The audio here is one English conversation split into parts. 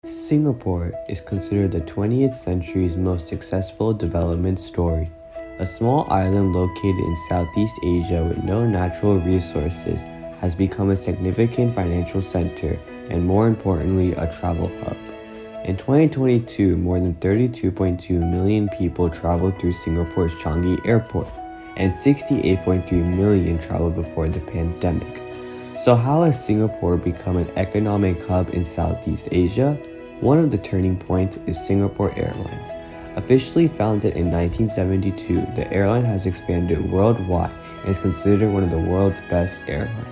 Singapore is considered the 20th century's most successful development story. A small island located in Southeast Asia with no natural resources has become a significant financial center and, more importantly, a travel hub. In 2022, more than 32.2 million people traveled through Singapore's Changi Airport, and 68.3 million traveled before the pandemic. So how has Singapore become an economic hub in Southeast Asia? One of the turning points is Singapore Airlines. Officially founded in 1972, the airline has expanded worldwide and is considered one of the world's best airlines.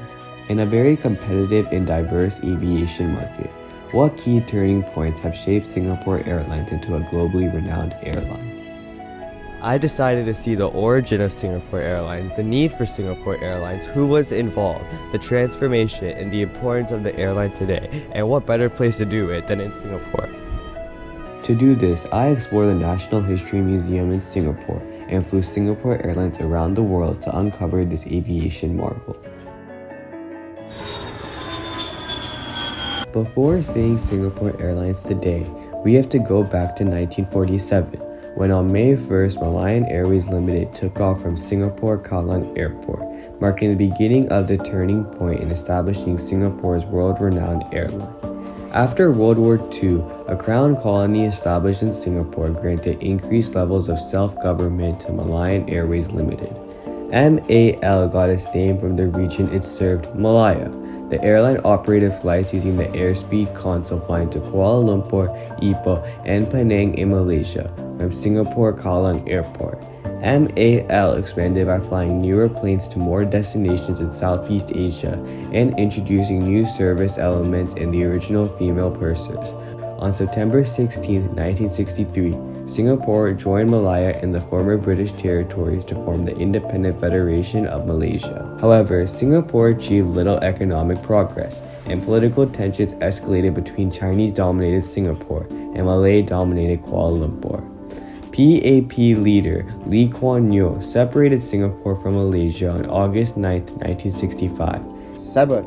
In a very competitive and diverse aviation market, what key turning points have shaped Singapore Airlines into a globally renowned airline? I decided to see the origin of Singapore Airlines, the need for Singapore Airlines, who was involved, the transformation and the importance of the airline today, and what better place to do it than in Singapore. To do this, I explored the National History Museum in Singapore and flew Singapore Airlines around the world to uncover this aviation marvel. Before seeing Singapore Airlines today, we have to go back to 1947. When on May 1st, Malayan Airways Limited took off from Singapore Kallang Airport, marking the beginning of the turning point in establishing Singapore's world-renowned airline. After World War II, a crown colony established in Singapore granted increased levels of self-government to Malayan Airways Limited. MAL got its name from the region it served, Malaya. The airline operated flights using the airspeed console flying to Kuala Lumpur, Ipoh, and Penang in Malaysia from Singapore Kallang Airport. MAL expanded by flying newer planes to more destinations in Southeast Asia and introducing new service elements in the original female pursers. On September 16, 1963, Singapore joined Malaya and the former British territories to form the Independent Federation of Malaysia. However, Singapore achieved little economic progress, and political tensions escalated between Chinese-dominated Singapore and Malay-dominated Kuala Lumpur. PAP leader Lee Kuan Yew separated Singapore from Malaysia on August 9, 1965. Severed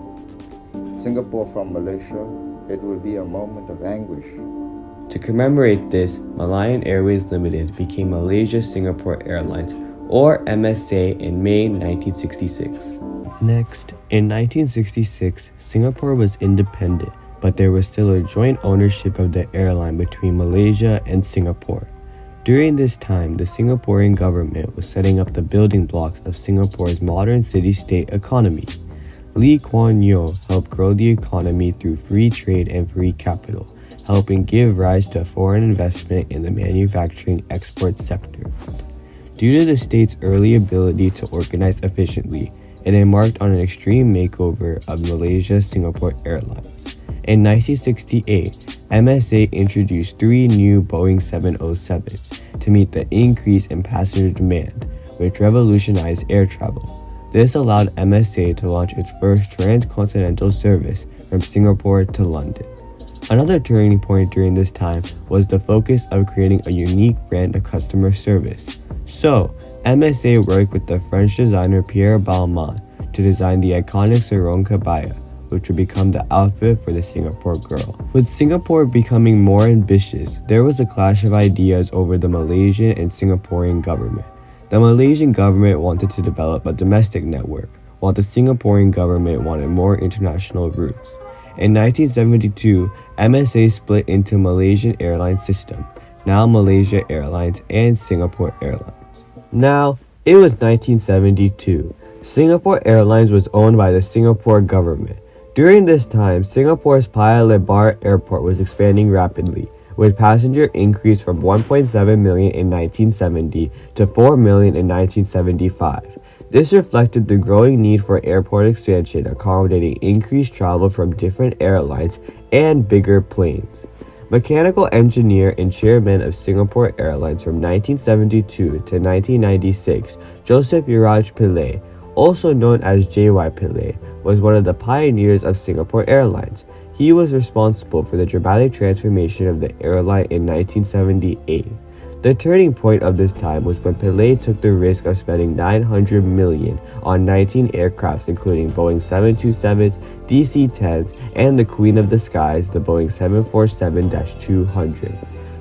Singapore from Malaysia, it will be a moment of anguish. To commemorate this, Malayan Airways Limited became Malaysia Singapore Airlines, or MSA, in May 1966. Next, in 1966, Singapore was independent, but there was still a joint ownership of the airline between Malaysia and Singapore. During this time, the Singaporean government was setting up the building blocks of Singapore's modern city-state economy. Lee Kuan Yew helped grow the economy through free trade and free capital, helping give rise to foreign investment in the manufacturing export sector. Due to the state's early ability to organize efficiently, it embarked on an extreme makeover of Malaysia Singapore Airlines. In 1968, MSA introduced 3 new Boeing 707s to meet the increase in passenger demand, which revolutionized air travel. This allowed MSA to launch its first transcontinental service from Singapore to London. Another turning point during this time was the focus of creating a unique brand of customer service. So, MSA worked with the French designer Pierre Balmain to design the iconic sarong kebaya, which would become the outfit for the Singapore girl. With Singapore becoming more ambitious, there was a clash of ideas over the Malaysian and Singaporean government. The Malaysian government wanted to develop a domestic network, while the Singaporean government wanted more international routes. In 1972, MSA split into Malaysian Airlines System, now Malaysia Airlines and Singapore Airlines. Now, it was 1972. Singapore Airlines was owned by the Singapore government. During this time, Singapore's Paya Lebar Airport was expanding rapidly, with passenger increase from 1.7 million in 1970 to 4 million in 1975. This reflected the growing need for airport expansion, accommodating increased travel from different airlines and bigger planes. Mechanical engineer and chairman of Singapore Airlines from 1972 to 1996, Joseph Uraj Pillay, also known as J.Y. Pillay, was one of the pioneers of Singapore Airlines. He was responsible for the dramatic transformation of the airline in 1978. The turning point of this time was when Pillay took the risk of spending $900 million on 19 aircrafts, including Boeing 727s, DC-10s, and the Queen of the Skies, the Boeing 747-200.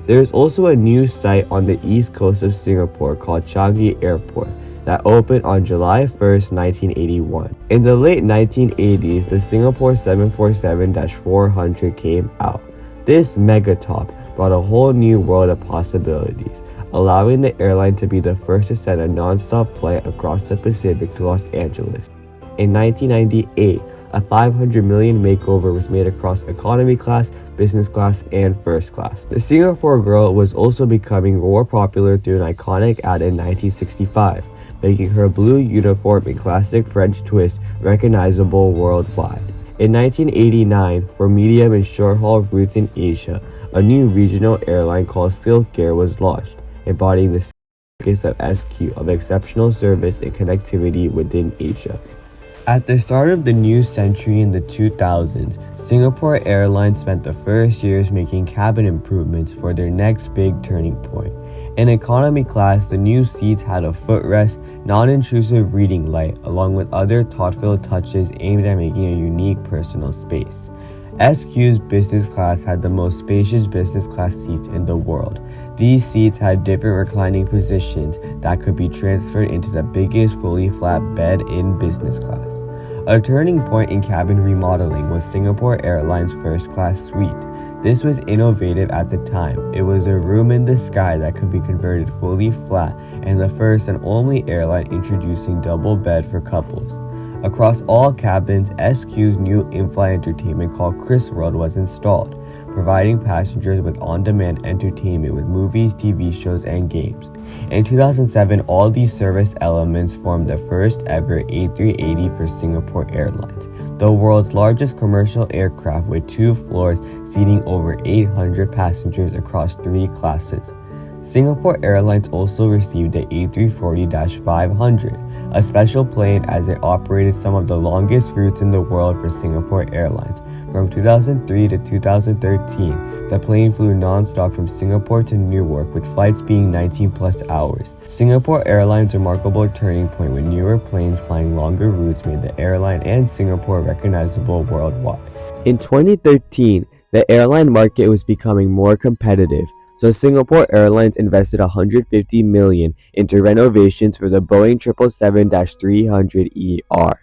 There is also a new site on the east coast of Singapore called Changi Airport that opened on July 1st, 1981. In the late 1980s, the Singapore 747-400 came out. This megatop brought a whole new world of possibilities, allowing the airline to be the first to send a non-stop flight across the Pacific to Los Angeles. In 1998, a $500 million makeover was made across economy class, business class, and first class. The Singapore Girl was also becoming more popular through an iconic ad in 1965, making her blue uniform and classic French twist recognizable worldwide. In 1989, for medium and short-haul routes in Asia, a new regional airline called Silk Air was launched, embodying the focus of SQ of exceptional service and connectivity within Asia. At the start of the new century in the 2000s, Singapore Airlines spent the first years making cabin improvements for their next big turning point. In economy class, the new seats had a footrest, non-intrusive reading light, along with other thoughtful touches aimed at making a unique personal space. SQ's business class had the most spacious business class seats in the world. These seats had different reclining positions that could be transferred into the biggest fully flat bed in business class. A turning point in cabin remodeling was Singapore Airlines' first class suite. This was innovative at the time. It was a room in the sky that could be converted fully flat and the first and only airline introducing double bed for couples. Across all cabins, SQ's new in-flight entertainment called Chris World was installed, providing passengers with on-demand entertainment with movies, TV shows, and games. In 2007, all these service elements formed the first ever A380 for Singapore Airlines, the world's largest commercial aircraft with 2 floors seating over 800 passengers across 3 classes. Singapore Airlines also received the A340-500, a special plane as it operated some of the longest routes in the world for Singapore Airlines. From 2003 to 2013, the plane flew non-stop from Singapore to Newark, with flights being 19+ hours. Singapore Airlines' remarkable turning point with newer planes flying longer routes made the airline and Singapore recognizable worldwide. In 2013, the airline market was becoming more competitive, so Singapore Airlines invested $150 million into renovations for the Boeing 777-300ER.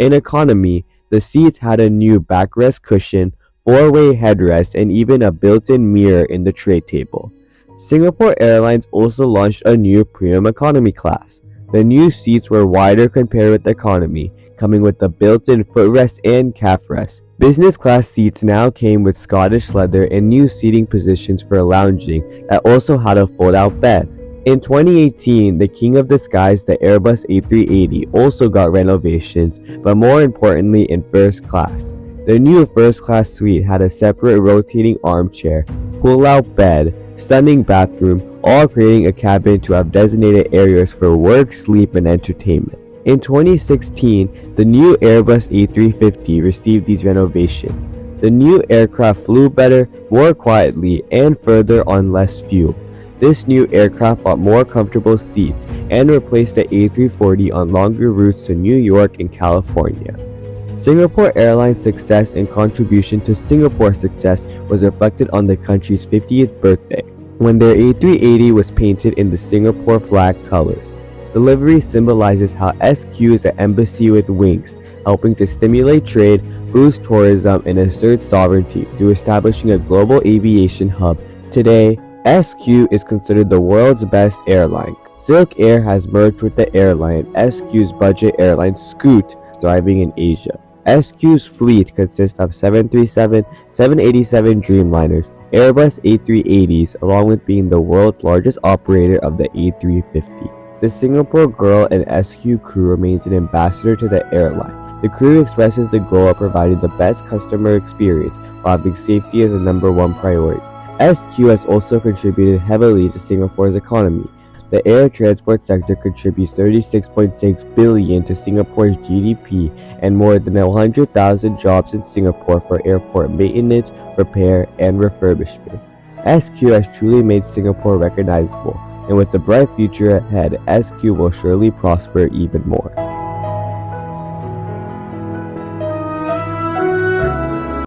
In economy, the seats had a new backrest cushion, 4-way headrest, and even a built-in mirror in the tray table. Singapore Airlines also launched a new premium economy class. The new seats were wider compared with economy, coming with a built-in footrest and calf rest. Business class seats now came with Scottish leather and new seating positions for lounging that also had a fold-out bed. In 2018, the King of the Skies, the Airbus A380, also got renovations, but more importantly in first class. The new first class suite had a separate rotating armchair, pull-out bed, stunning bathroom, all creating a cabin to have designated areas for work, sleep, and entertainment. In 2016, the new Airbus A350 received these renovations. The new aircraft flew better, more quietly, and further on less fuel. This new aircraft brought more comfortable seats and replaced the A340 on longer routes to New York and California. Singapore Airlines' success and contribution to Singapore's success was reflected on the country's 50th birthday, when their A380 was painted in the Singapore flag colors. The livery symbolizes how SQ is an embassy with wings, helping to stimulate trade, boost tourism, and assert sovereignty through establishing a global aviation hub. Today, SQ is considered the world's best airline. Silk Air has merged with the airline SQ's budget airline Scoot, thriving in Asia. SQ's fleet consists of 737, 787 Dreamliners, Airbus A380s, along with being the world's largest operator of the A350. The Singapore Girl and SQ crew remains an ambassador to the airline. The crew expresses the goal of providing the best customer experience while having safety as the #1 priority. SQ has also contributed heavily to Singapore's economy. The air transport sector contributes $36.6 billion to Singapore's GDP and more than 100,000 jobs in Singapore for airport maintenance, repair, and refurbishment. SQ has truly made Singapore recognizable, and with the bright future ahead, SQ will surely prosper even more.